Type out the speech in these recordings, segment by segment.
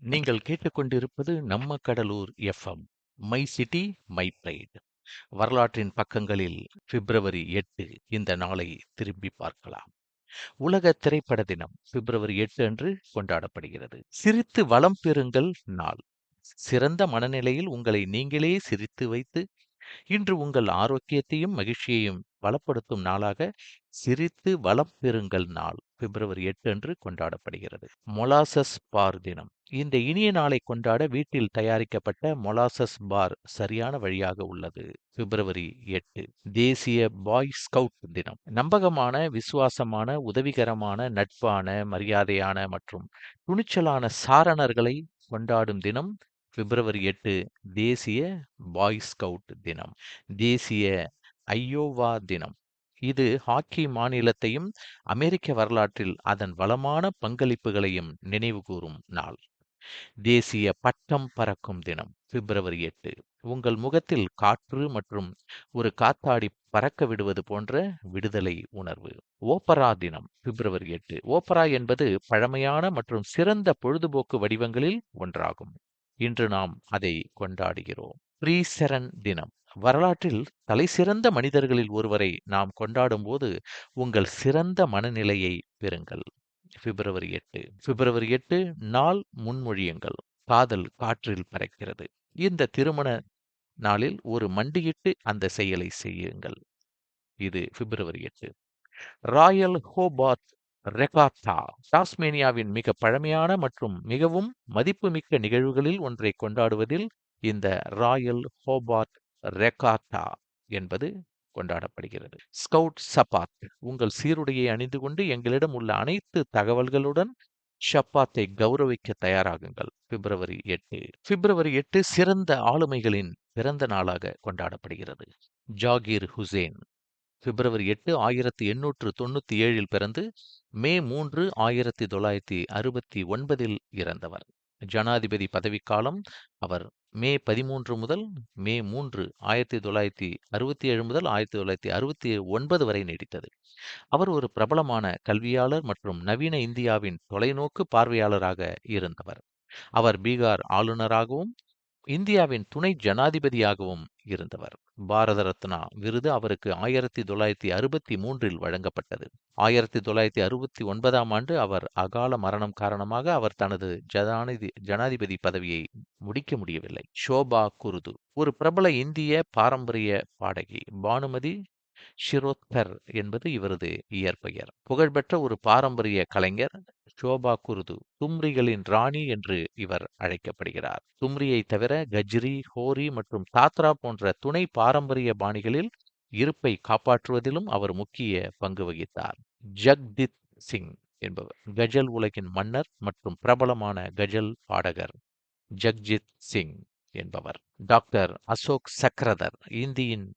நீங்கள் கேட்டுக்கொண்டிருப்பது நம்ம Cuddalore FM. My city my pride. வரலாற்றின் பக்கங்களில் பிப்ரவரி 8 இந்த நாளை திரும்பி பார்க்கலாம். உலக திரைப்பட தினம் பிப்ரவரி 8 அன்று கொண்டாடப்படுகிறது. சிரித்து வளம் பெறுங்கள் நாள். சிறந்த மனநிலையில் உங்களை நீங்களே சிரித்து வைத்து இன்று உங்கள் ஆரோக்கியத்தையும் மகிழ்ச்சியையும் வளப்படுத்தும் நாளாக சிரித்து வளம் பெறுங்கள் நாள் பிப்ரவரி 8 அன்று கொண்டாடப்படுகிறது. மொலாசஸ் பார் தினம். இந்த இனிய நாளை கொண்டாட வீட்டில் தயாரிக்கப்பட்ட மொலாசஸ் பார் சரியான வழியாக உள்ளது. பிப்ரவரி 8 தேசிய பாய் ஸ்கவுட் தினம். நம்பகமான, விசுவாசமான, உதவிகரமான, நட்பான, மரியாதையான மற்றும் துணிச்சலான சாரணர்களை கொண்டாடும் தினம் பிப்ரவரி 8 தேசிய பாய் ஸ்கவுட் தினம். தேசிய ஐயோவா தினம். இது ஹாக்கி மாநிலத்தையும் அமெரிக்க வரலாற்றில் அதன் வளமான பங்களிப்புகளையும் நினைவுகூரும் நாள். தேசிய பட்டம் பறக்கும் தினம் பிப்ரவரி 8 உங்கள் முகத்தில் காற்று மற்றும் ஒரு காத்தாடி பறக்க விடுவது போன்ற விடுதலை உணர்வு. ஓப்பரா தினம் பிப்ரவரி 8 ஓப்பரா என்பது பழமையான மற்றும் சிறந்த பொழுதுபோக்கு வடிவங்களில் ஒன்றாகும். இன்று நாம் அதை கொண்டாடுகிறோம். ப்ரீசெரன் தினம். வரலாற்றில் தலைசிறந்த மனிதர்களில் ஒருவரை நாம் கொண்டாடும் போது உங்கள் சிறந்த மனநிலையை பெறுங்கள். பிப்ரவரி 8 பிப்ரவரி 8 நாள் முன்மொழியுங்கள். காதல் காற்றில் பறக்கிறது. இந்த திருமண நாளில் ஒரு மண்டியிட்டு அந்த செயலை செய்யுங்கள். இது பிப்ரவரி 8. Royal Hobart ரெகாட்டா. டாஸ்மேனியாவின் மிக பழமையான மற்றும் மிகவும் மதிப்புமிக்க நிகழ்வுகளில் ஒன்றை கொண்டாடுவதில் இந்த ராயல் ஹோபார்ட் ரெகாட்டா என்பது கொண்டாடப்படுகிறது. ஸ்கவுட் சப்பாத். உங்கள் சீருடையை அணிந்து கொண்டு எங்களிடம் உள்ள அனைத்து தகவல்களுடன் ஷப்பாத்தை கௌரவிக்க தயாராகுங்கள். பிப்ரவரி 8 பிப்ரவரி 8 சிறந்த ஆளுமைகளின் பிறந்த நாளாக கொண்டாடப்படுகிறது. ஜாகீர் ஹுசேன் பிப்ரவரி 8 1897 பிறந்து மே 3 1969 இறந்தவர். ஜனாதிபதி பதவிக்காலம் அவர் மே 13 முதல் மே 3 1967 முதல் 1969 வரை நீடித்தது. அவர் ஒரு பிரபலமான கல்வியாளர் மற்றும் நவீன இந்தியாவின் தொலைநோக்கு பார்வையாளராக இருந்தவர். அவர் பீகார் ஆளுநராகவும் இந்தியாவின் துணை ஜனாதிபதியாகவும் இருந்தவர். பாரத ரத்னா விருது அவருக்கு 1963 வழங்கப்பட்டது. 1969ஆம் ஆண்டு அவர் அகால மரணம் காரணமாக அவர் தனது ஜனாதிபதி பதவியை முடிக்க முடியவில்லை. ஷோபா குருது ஒரு பிரபல இந்திய பாரம்பரிய பாடகி. பானுமதி ஷிரோத்கர் என்பது இவரது இயற்பெயர். புகழ்பெற்ற ஒரு பாரம்பரிய கலைஞர் ஷோபா குருது. தும்ரிகளின் ராணி என்று இவர் அழைக்கப்படுகிறார். தும்ரியை தவிர கஜ்ரி, ஹோரி மற்றும் தாத்ரா போன்ற துணை பாரம்பரிய பாணிகளில் இருப்பை காப்பாற்றுவதிலும் அவர் முக்கிய பங்கு வகித்தார். ஜக்தித் சிங் என்பவர் கஜல் உலகின் மன்னர் மற்றும் பிரபலமான கஜல் பாடகர் ஜக்ஜித் சிங் என்பவர். டாக்டர் அசோக் சக்ரதர் இந்தியின்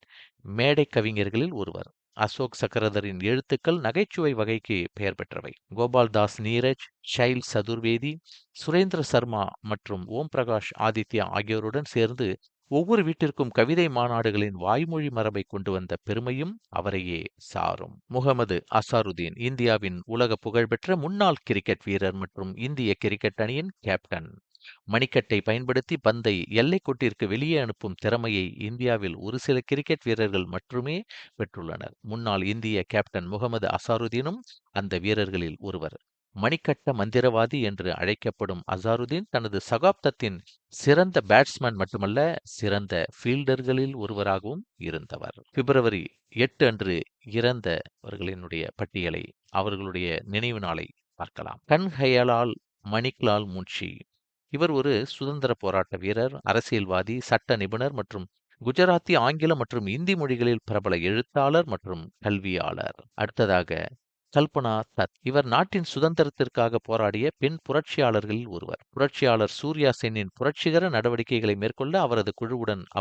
மேடை கவிஞர்களில் ஒருவர். அசோக் சக்கரதரின் எழுத்துக்கள் நகைச்சுவை வகைக்கு பெயர் பெற்றவை. கோபால் தாஸ் நீரஜ், ஷைல் சதுர்வேதி, சுரேந்திர சர்மா மற்றும் ஓம் பிரகாஷ் ஆதித்யா ஆகியோருடன் சேர்ந்து ஒவ்வொரு வீட்டிற்கும் கவிதை மாநாடுகளின் வாய்மொழி மரபை கொண்டு வந்த பெருமையும் அவரையே சாரும். முகமது அசாருதீன் இந்தியாவின் உலக புகழ்பெற்ற முன்னாள் கிரிக்கெட் வீரர் மற்றும் இந்திய கிரிக்கெட் அணியின் கேப்டன். மணிக்கட்டை பயன்படுத்தி பந்தை எல்லைக்கோட்டிற்கு வெளியே அனுப்பும் திறமையை இந்தியாவில் ஒரு சில கிரிக்கெட் வீரர்கள் மட்டுமே பெற்றுள்ளனர். முன்னாள் இந்திய கேப்டன் முகமது அசாருதீனும் அந்த வீரர்களில் ஒருவர். மணிக்கட்ட மந்திரவாதி என்று அழைக்கப்படும் அசாருதீன் தனது சகாப்தத்தின் சிறந்த பேட்ஸ்மேன் மட்டுமல்ல, சிறந்த ஃபீல்டர்களில் ஒருவராகவும் இருந்தவர். பிப்ரவரி 8 அன்று இறந்தவர்களினுடைய பட்டியலை, அவர்களுடைய நினைவு நாளை பார்க்கலாம். கன்ஹையலால் மணிக்லால் முன்ஷி. இவர் ஒரு சுதந்திர போராட்ட வீரர், அரசியல்வாதி, சட்ட நிபுணர் மற்றும் குஜராத்தி, ஆங்கிலம் மற்றும் இந்தி மொழிகளில் பிரபல எழுத்தாளர் மற்றும் கல்வியாளர். அடுத்ததாக கல்பனா தத். இவர் நாட்டின் சுதந்திரத்திற்காக போராடிய பெண் புரட்சியாளர்களில் ஒருவர். புரட்சியாளர் சூர்யா சென்னின் புரட்சிகர நடவடிக்கைகளை மேற்கொள்ள அவரது குழுவுடன் அவர்